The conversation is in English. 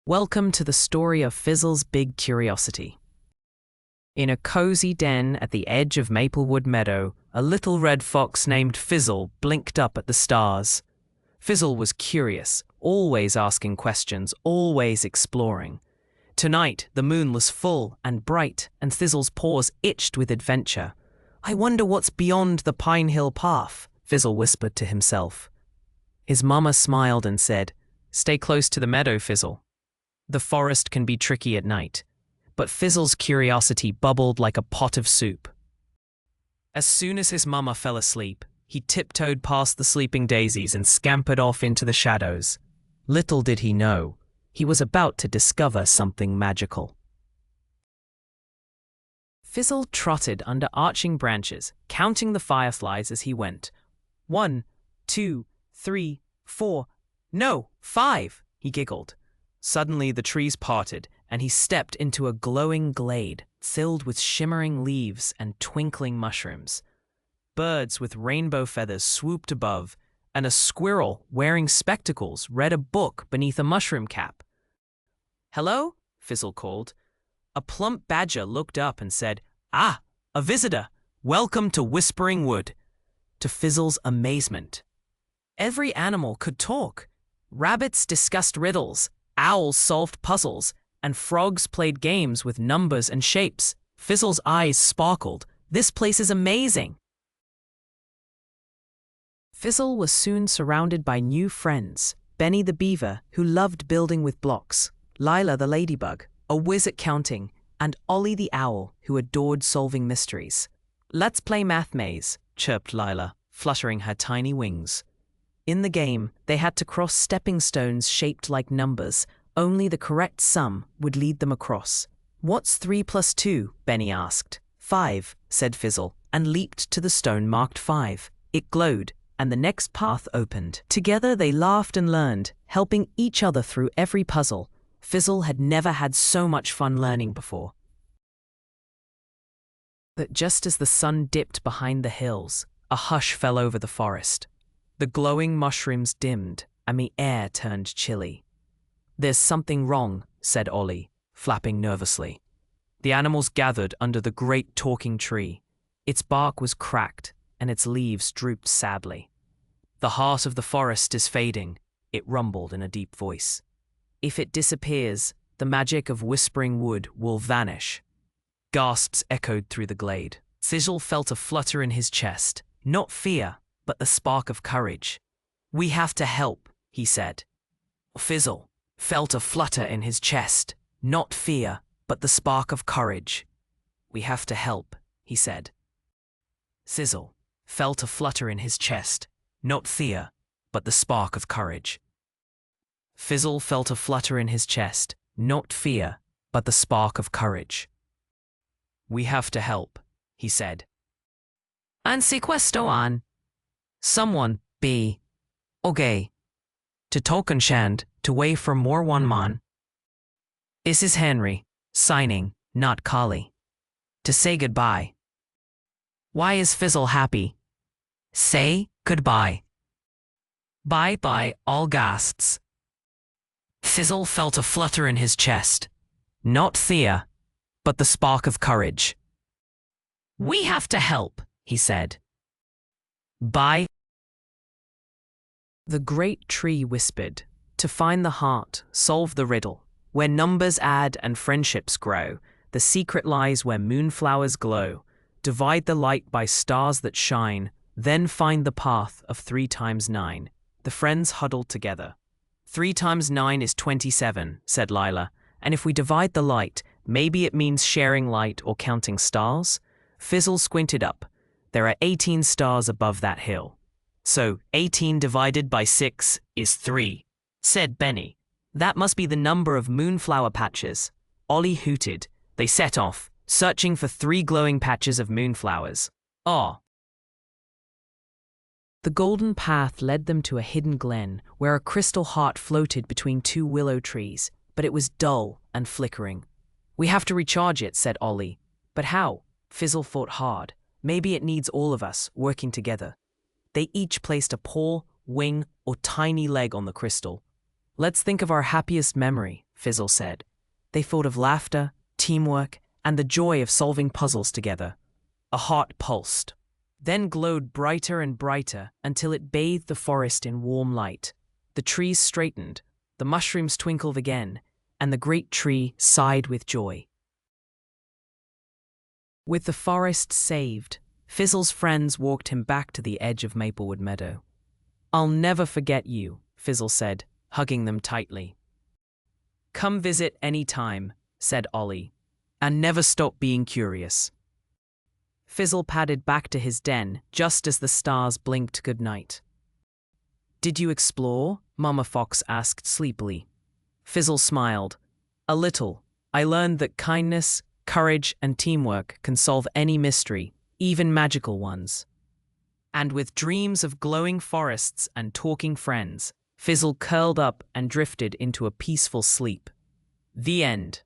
Welcome to the story of Fizzle's Big Curiosity. In a cozy den at the edge of Maplewood Meadow, a little red fox named Fizzle blinked up at the stars. Fizzle was curious, always asking questions, always exploring. Tonight, the moon was full and bright, and Fizzle's paws itched with adventure. "I wonder what's beyond the Pine Hill path," Fizzle whispered to himself. His mama smiled and said, "Stay close to the meadow, Fizzle. The forest can be tricky at night." But Fizzle's curiosity bubbled like a pot of soup. As soon as his mama fell asleep, he tiptoed past the sleeping daisies and scampered off into the shadows. Little did he know, he was about to discover something magical. Fizzle trotted under arching branches, counting the fireflies as he went. 1, 2, 3, 4, no, 5, he giggled. Suddenly the trees parted, and he stepped into a glowing glade filled with shimmering leaves and twinkling mushrooms. Birds with rainbow feathers swooped above, and a squirrel wearing spectacles read a book beneath a mushroom cap. "Hello?" Fizzle called. A plump badger looked up and said, "Ah, a visitor! Welcome to Whispering Wood." To Fizzle's amazement, every animal could talk. Rabbits discussed riddles, owls solved puzzles, and frogs played games with numbers and shapes. Fizzle's eyes sparkled. This place is amazing. Fizzle was soon surrounded by new friends. Benny the beaver, who loved building with blocks, Lila the ladybug, a whiz at counting, and Ollie the owl, who adored solving mysteries. "Let's play math maze," chirped Lila, fluttering her tiny wings. In the game, they had to cross stepping stones shaped like numbers. Only the correct sum would lead them across. "What's 3 plus 2? Benny asked. 5, said Fizzle, and leaped to the stone marked 5. It glowed, and the next path opened. Together they laughed and learned, helping each other through every puzzle. Fizzle had never had so much fun learning before. But just as the sun dipped behind the hills, a hush fell over the forest. The glowing mushrooms dimmed, and the air turned chilly. "There's something wrong," said Ollie, flapping nervously. The animals gathered under the great talking tree. Its bark was cracked, and its leaves drooped sadly. "The heart of the forest is fading," it rumbled in a deep voice. "If it disappears, the magic of Whispering Wood will vanish." Gasps echoed through the glade. Fizzle felt a flutter in his chest, not fear, but the spark of courage. "We have to help," he said. Fizzle felt a flutter in his chest, not fear, but the spark of courage. "We have to help," he said. Fizzle felt a flutter in his chest, not fear, but the spark of courage. Fizzle felt a flutter in his chest, not fear, but the spark of courage. "We have to help," he said. "Ansi questo on." Someone, be. Okay. To Tokenshand, to wait for more one man. This is Henry, signing, not Collie. To say goodbye. Why is Fizzle happy? Say goodbye. Bye-bye, all ghasts. Fizzle felt a flutter in his chest. Not fear, but the spark of courage. "We have to help," he said. "Bye." The great tree whispered, "To find the heart, solve the riddle. Where numbers add and friendships grow, the secret lies where moonflowers glow. Divide the light by stars that shine, then find the path of 3 times 9. The friends huddled together. 3 times 9 is 27, said Lila, and if we divide the light, maybe it means sharing light or counting stars? Fizzle squinted up. There are 18 stars above that hill. So 18 divided by 6 is 3, said Benny. That must be the number of moonflower patches. Ollie hooted. They set off, searching for 3 glowing patches of moonflowers. Oh. The golden path led them to a hidden glen where a crystal heart floated between 2 willow trees, but it was dull and flickering. "We have to recharge it," said Ollie. "But how?" Fizzle thought hard. "Maybe it needs all of us working together." They each placed a paw, wing, or tiny leg on the crystal. "Let's think of our happiest memory," Fizzle said. They thought of laughter, teamwork, and the joy of solving puzzles together. A heart pulsed, then glowed brighter and brighter until it bathed the forest in warm light. The trees straightened, the mushrooms twinkled again, and the great tree sighed with joy. With the forest saved, Fizzle's friends walked him back to the edge of Maplewood Meadow. "I'll never forget you," Fizzle said, hugging them tightly. "Come visit any time," said Ollie, "and never stop being curious." Fizzle padded back to his den just as the stars blinked goodnight. "Did you explore?" Mama Fox asked sleepily. Fizzle smiled. "A little. I learned that kindness, courage, and teamwork can solve any mystery, even magical ones." And with dreams of glowing forests and talking friends, Fizzle curled up and drifted into a peaceful sleep. The end.